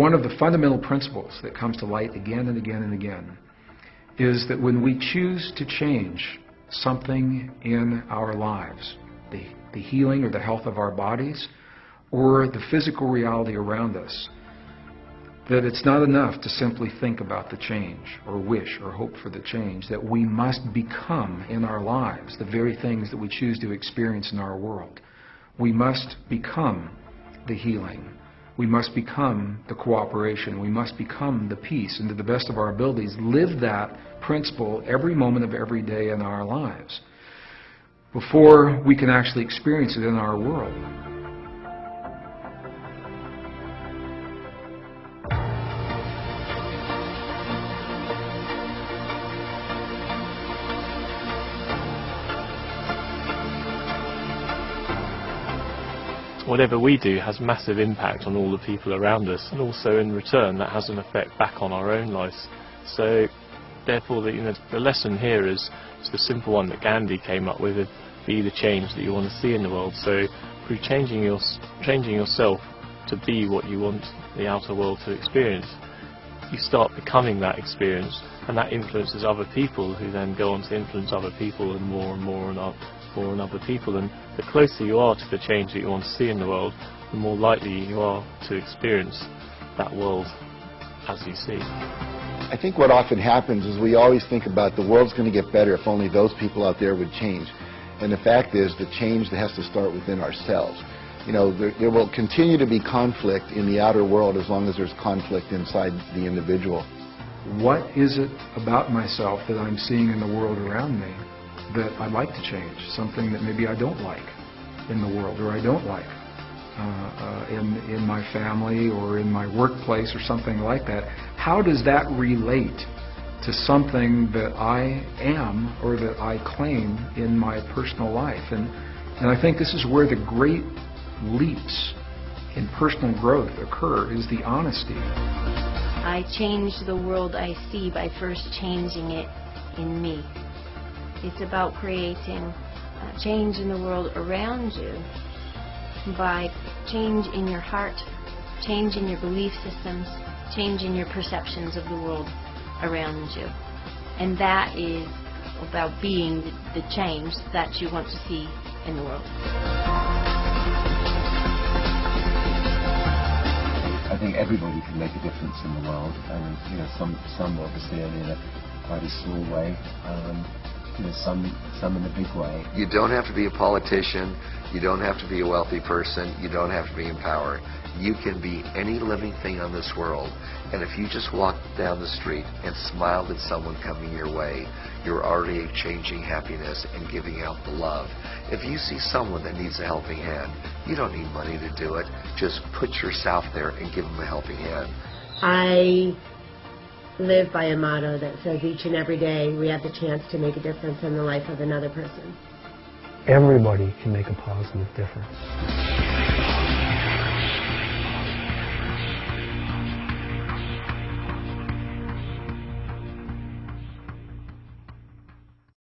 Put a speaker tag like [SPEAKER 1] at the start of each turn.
[SPEAKER 1] one of the fundamental principles that comes to light again and again and again is that when we choose to change something in our lives, the healing or the health of our bodies, or the physical reality around us, that it's not enough to simply think about the change or wish or hope for the change, that we must become in our lives the very things that we choose to experience in our world. We must become the healing. We must become the cooperation. We must become the peace, and to the best of our abilities, live that principle every moment of every day in our lives before we can actually experience it in our world.
[SPEAKER 2] Whatever we do has massive impact on all the people around us, and also in return that has an effect back on our own lives. So therefore the lesson here is the simple one that Gandhi came up with: be the change that you want to see in the world. So through changing yourself to be what you want the outer world to experience, you start becoming that experience, and that influences other people, who then go on to influence other people and more and other people. And the closer you are to the change that you want to see in the world, the more likely you are to experience that world as you see.
[SPEAKER 3] I think what often happens is we always think about the world's going to get better if only those people out there would change. And the fact is, the change has to start within ourselves. You know, there will continue to be conflict in the outer world as long as there's conflict inside the individual.
[SPEAKER 1] What is it about myself that I'm seeing in the world around me that I'd like to change? Something that maybe I don't like in the world, or I don't like in my family or in my workplace or something like that. How does that relate to something that I am or that I claim in my personal life? And I think this is where the great leaps in personal growth occur, is the honesty.
[SPEAKER 4] I change the world I see by first changing it in me. It's about creating change in the world around you by change in your heart, change in your belief systems, change in your perceptions of the world around you. And that is about being the change that you want to see in the world.
[SPEAKER 5] I think everybody can make a difference in the world, and you know, some obviously only in a quite a small way. You know, some in a big way.
[SPEAKER 6] You don't have to be a politician. You don't have to be a wealthy person. You don't have to be in power. You can be any living thing on this world. And if you just walked down the street and smiled at someone coming your way, you're already changing happiness and giving out the love. If you see someone that needs a helping hand, you don't need money to do it. Just put yourself there and give them a helping hand.
[SPEAKER 7] I live by a motto that says each and every day we have the chance to make a difference in the life of another person.
[SPEAKER 8] Everybody can make a positive difference.